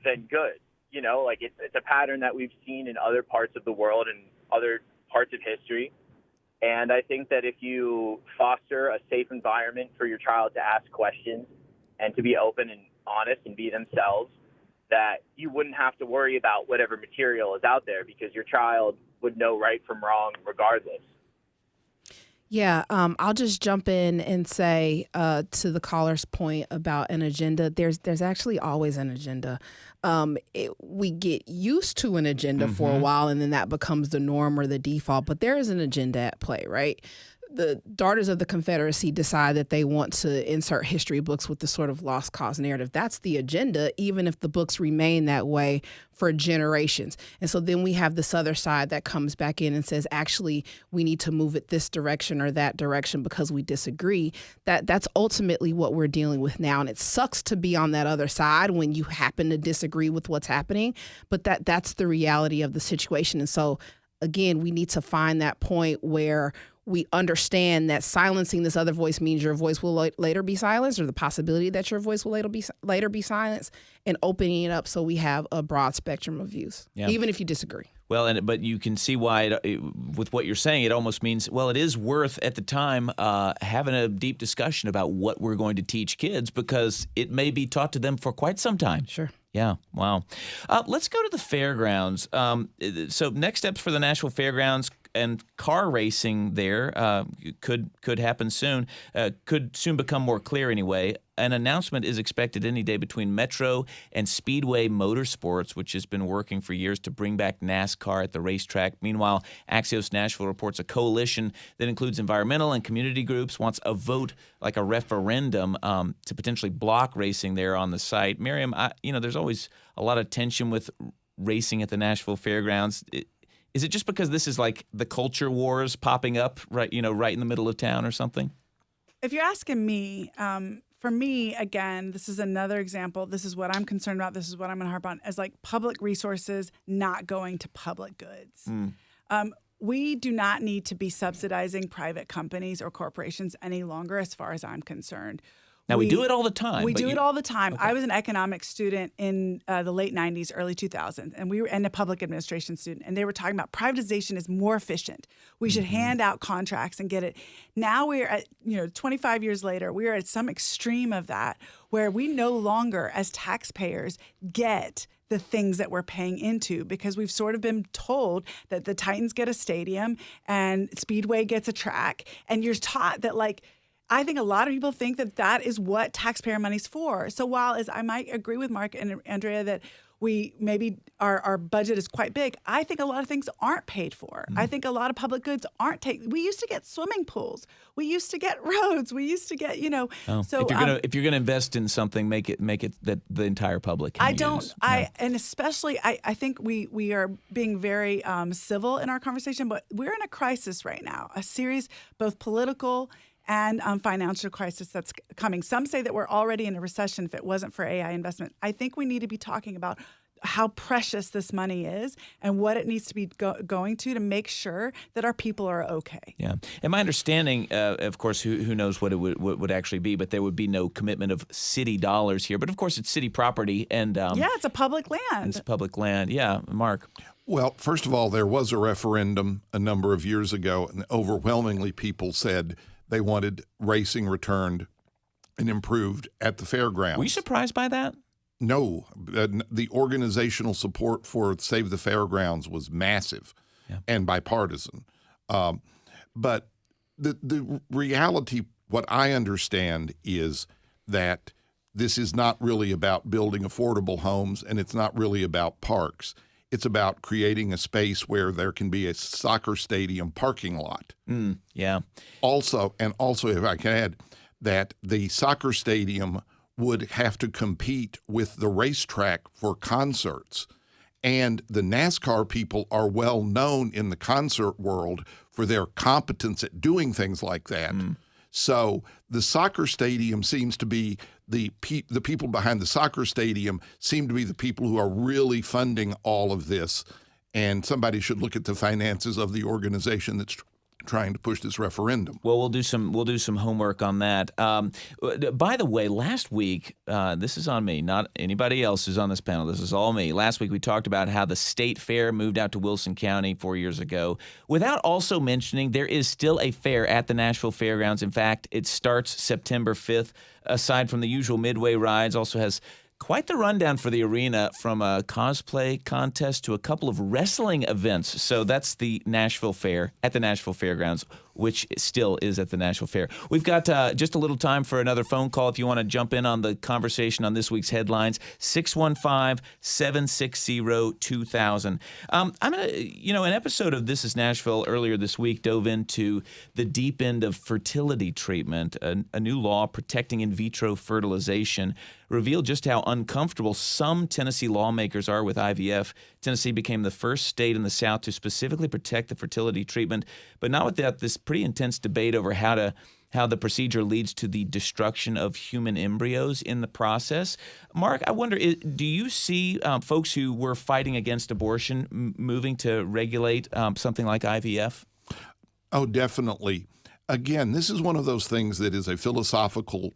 than good. It's a pattern that we've seen in other parts of the world and other parts of history. And I think that if you foster a safe environment for your child to ask questions and to be open and honest and be themselves, that you wouldn't have to worry about whatever material is out there because your child would know right from wrong regardless. Yeah, I'll just jump in and say to the caller's point about an agenda, there's actually always an agenda. We get used to an agenda for a while, and then that becomes the norm or the default, but there is an agenda at play, right? The Daughters of the Confederacy decide that they want to insert history books with the sort of lost cause narrative. That's the agenda, even if the books remain that way for generations. And so then we have this other side that comes back in and says, actually, we need to move it this direction or that direction because we disagree. That's ultimately what we're dealing with now. And it sucks to be on that other side when you happen to disagree with what's happening. But that's the reality of the situation. And so, again, we need to find that point where we understand that silencing this other voice means your voice will later be silenced, or the possibility that your voice will later be silenced, and opening it up so we have a broad spectrum of views, even if you disagree. Well, but you can see why, with what you're saying, it almost means, well, it is worth at the time having a deep discussion about what we're going to teach kids because it may be taught to them for quite some time. Sure. Yeah. Wow. Let's go to the fairgrounds. So next steps for the Nashville Fairgrounds and car racing there could happen soon, could soon become more clear anyway. An announcement is expected any day between Metro and Speedway Motorsports, which has been working for years to bring back NASCAR at the racetrack. Meanwhile, Axios Nashville reports a coalition that includes environmental and community groups wants a vote, like a referendum, to potentially block racing there on the site. Maryam, there's always a lot of tension with racing at the Nashville Fairgrounds. Is it just because this is like the culture wars popping up right in the middle of town or something? If you're asking me, for me, again, this is another example. This is what I'm concerned about. This is what I'm going to harp on as like public resources not going to public goods. We do not need to be subsidizing private companies or corporations any longer, as far as I'm concerned. Now, we do it all the time. We do it all the time. Okay. I was an economics student in the late 90s, early 2000s, and a public administration student, and they were talking about privatization is more efficient. We should hand out contracts and get it. Now we're at, 25 years later, we are at some extreme of that where we no longer, as taxpayers, get the things that we're paying into because we've sort of been told that the Titans get a stadium and Speedway gets a track, and you're taught that, I think a lot of people think that is what taxpayer money's for. So while as I might agree with Mark and Andrea that we maybe our budget is quite big, I think a lot of things aren't paid for. I think a lot of public goods aren't taken. We used to get swimming pools. We used to get roads. We used to get, So if you're gonna invest in something, make it that the entire public can use. And especially I think we are being very civil in our conversation, but we're in a crisis right now, a serious both political and financial crisis that's coming. Some say that we're already in a recession if it wasn't for AI investment. I think we need to be talking about how precious this money is and what it needs to be going to make sure that our people are okay. Yeah. And my understanding, of course, who knows what it would actually be, but there would be no commitment of city dollars here. But of course, it's city property. And it's a public land. It's public land. Yeah. Mark. Well, first of all, there was a referendum a number of years ago, and overwhelmingly people said they wanted racing returned and improved at the fairgrounds. Were you surprised by that? No, the organizational support for Save the Fairgrounds was massive and bipartisan. But the reality, what I understand, is that this is not really about building affordable homes, and it's not really about parks. It's about creating a space where there can be a soccer stadium parking lot. Also, if I can add, that the soccer stadium would have to compete with the racetrack for concerts. And the NASCAR people are well known in the concert world for their competence at doing things like that. So the soccer stadium seems to be the people behind the soccer stadium seem to be the people who are really funding all of this. And somebody should look at the finances of the organization that's trying to push this referendum. Well, we'll do some homework on that. By the way, last week, this is on me, not anybody else who's on this panel. This is all me. Last week, we talked about how the state fair moved out to Wilson County 4 years ago, without also mentioning there is still a fair at the Nashville Fairgrounds. In fact, it starts September 5th. Aside from the usual midway rides, also has quite the rundown for the arena, from a cosplay contest to a couple of wrestling events. So that's the Nashville Fair at the Nashville Fairgrounds, which still is at the Nashville Fair. We've got just a little time for another phone call if you want to jump in on the conversation on this week's headlines. 615-760-2000. I'm going to, an episode of This is Nashville earlier this week dove into the deep end of fertility treatment. A new law protecting in vitro fertilization revealed just how uncomfortable some Tennessee lawmakers are with IVF. Tennessee became the first state in the South to specifically protect the fertility treatment, but not without this pretty intense debate over how the procedure leads to the destruction of human embryos in the process. Mark, I wonder, do you see folks who were fighting against abortion moving to regulate something like IVF? Oh, definitely. Again, this is one of those things that is a philosophical,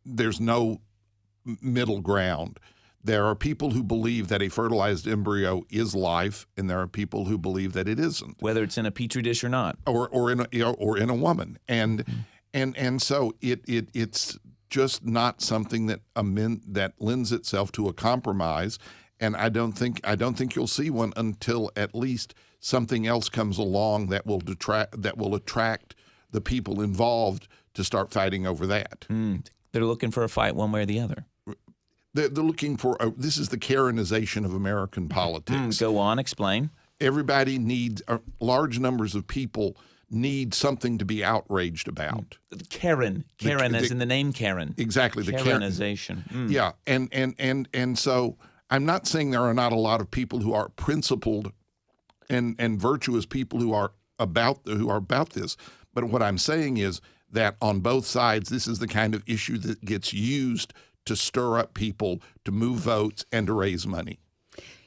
there's no middle ground. There are people who believe that a fertilized embryo is life, and there are people who believe that it isn't, whether it's in a petri dish or not, or in a woman. And so it's just not something that that lends itself to a compromise. And I don't think you'll see one until at least something else comes along that will attract the people involved to start fighting over that. They're looking for a fight one way or the other. They're looking for this is the Karenization of American politics. Go on, explain. Everybody needs large numbers of people need something to be outraged about. Karen, as in the name Karen. Exactly, the Karenization. Yeah, and so I'm not saying there are not a lot of people who are principled and virtuous people who are about this, but what I'm saying is that on both sides, this is the kind of issue that gets used to stir up people, to move votes, and to raise money.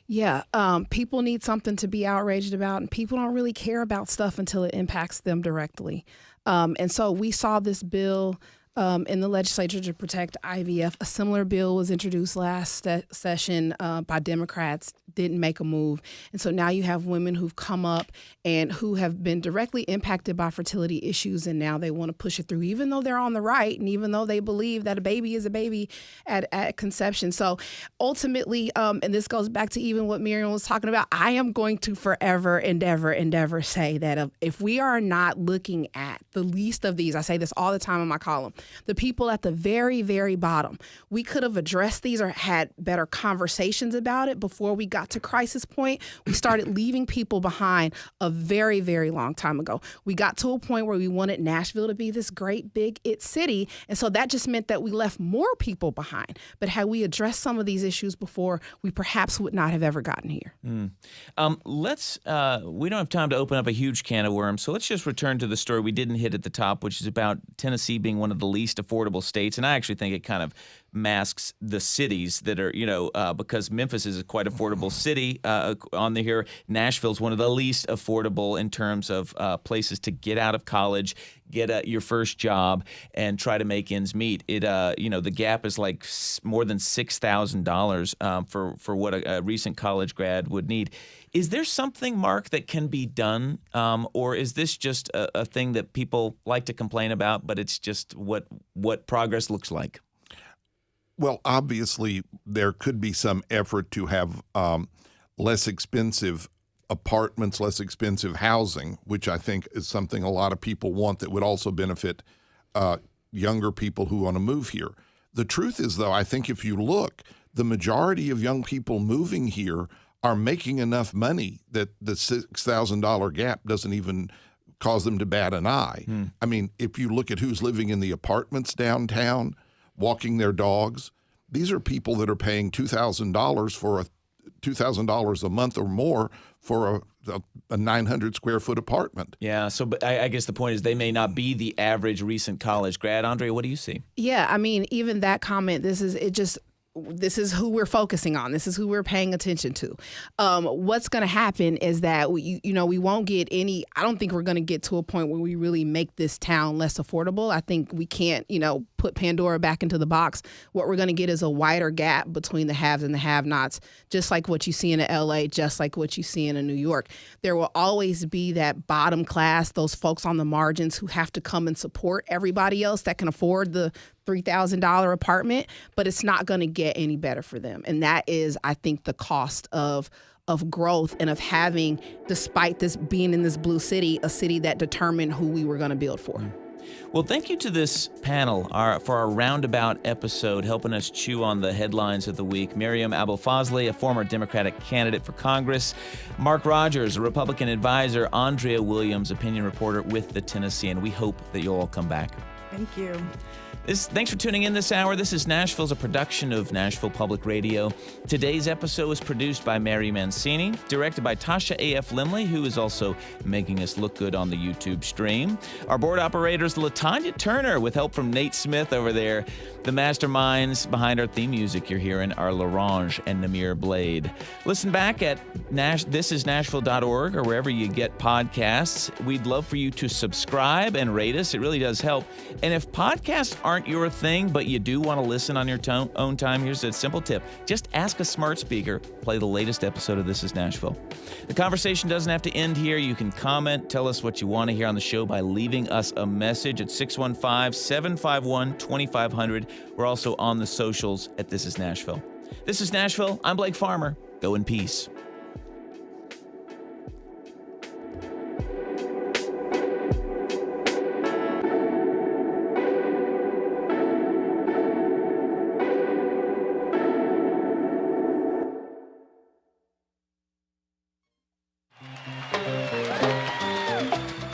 Yeah, people need something to be outraged about, and people don't really care about stuff until it impacts them directly. And so we saw this bill in the legislature to protect IVF. A similar bill was introduced last session by Democrats, didn't make a move. And so now you have women who've come up and who have been directly impacted by fertility issues, and now they want to push it through, even though they're on the right and even though they believe that a baby is a baby at conception. So ultimately, and this goes back to even what Maryam was talking about, I am going to forever endeavor say that if we are not looking at the least of these, I say this all the time in my column, the people at the very, very bottom. We could have addressed these or had better conversations about it before we got to crisis point. We started leaving people behind a very, very long time ago. We got to a point where we wanted Nashville to be this great big it city, and so that just meant that we left more people behind. But had we addressed some of these issues before, we perhaps would not have ever gotten here. We don't have time to open up a huge can of worms, so let's just return to the story we didn't hit at the top, which is about Tennessee being one of the least affordable states. And I actually think it kind of masks the cities that are, because Memphis is a quite affordable city on the here. Nashville's one of the least affordable in terms of places to get out of college, get your first job, and try to make ends meet. The gap is like more than $6,000 for what a recent college grad would need. Is there something, Mark, that can be done, or is this just a thing that people like to complain about, but it's just what progress looks like? Well, obviously, there could be some effort to have less expensive apartments, less expensive housing, which I think is something a lot of people want that would also benefit younger people who want to move here. The truth is, though, I think if you look, the majority of young people moving here are making enough money that the $6,000 gap doesn't even cause them to bat an eye. I mean, if you look at who's living in the apartments downtown, walking their dogs, these are people that are paying $2,000 for $2,000 a month or more for a 900 square foot apartment. Yeah, so but I guess the point is they may not be the average recent college grad. Andrea, what do you see? Yeah, I mean, even that comment, this is who we're focusing on. This is who we're paying attention to. What's going to happen is that we won't get any. I don't think we're going to get to a point where we really make this town less affordable. I think we can't, put Pandora back into the box. What we're going to get is a wider gap between the haves and the have-nots, just like what you see in LA, just like what you see in New York. There will always be that bottom class, those folks on the margins who have to come and support everybody else that can afford the $3,000 apartment, but it's not going to get any better for them. And that is, I think, the cost of growth and of having, despite this being in this blue city, a city that determined who we were going to build for. Well, thank you to this panel for our Roundabout episode, helping us chew on the headlines of the week. Maryam Abolfazli, a former Democratic candidate for Congress. Mark Rogers, a Republican advisor. Andrea Williams, opinion reporter with the Tennessean. We hope that you'll all come back. Thank you. Thanks for tuning in this hour. This is Nashville's a production of Nashville Public Radio. Today's episode was produced by Mary Mancini, directed by Tasha A.F. Limley, who is also making us look good on the YouTube stream. Our board operator is LaTanya Turner, with help from Nate Smith over there. The masterminds behind our theme music you're hearing are LaRange and Namir Blade. Listen back at thisisnashville.org or wherever you get podcasts. We'd love for you to subscribe and rate us. It really does help. And if podcasts aren't your thing, but you do want to listen on your own time, here's a simple tip. Just ask a smart speaker, play the latest episode of This is Nashville. The conversation doesn't have to end here. You can comment, tell us what you want to hear on the show by leaving us a message at 615-751-2500. We're also on the socials at This is Nashville. This is Nashville. I'm Blake Farmer. Go in peace.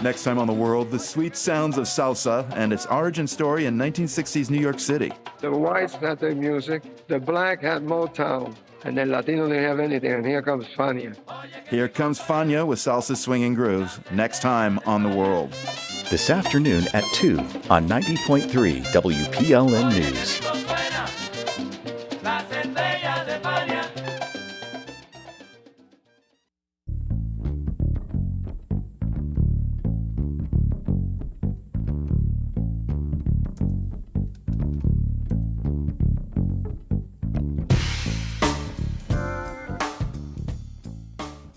Next time on The World, the sweet sounds of salsa and its origin story in 1960s New York City. The whites had their music, the black had Motown, and the Latino didn't have anything, and here comes Fania. Here comes Fania with salsa swinging grooves, next time on The World. This afternoon at 2 on 90.3 WPLN News.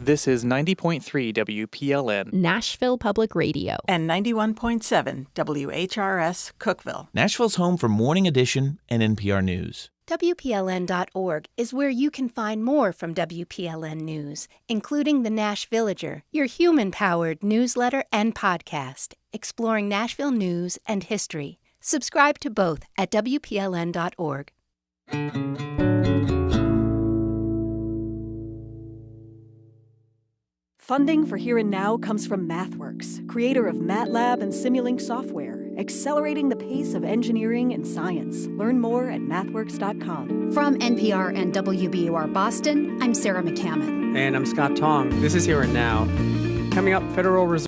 This is 90.3 WPLN, Nashville Public Radio, and 91.7 WHRS, Cookeville. Nashville's home for Morning Edition and NPR News. WPLN.org is where you can find more from WPLN News, including the Nash Villager, your human-powered newsletter and podcast, exploring Nashville news and history. Subscribe to both at WPLN.org. Funding for Here and Now comes from MathWorks, creator of MATLAB and Simulink software, accelerating the pace of engineering and science. Learn more at mathworks.com. From NPR and WBUR Boston, I'm Sarah McCammon. And I'm Scott Tong. This is Here and Now. Coming up, Federal Reserve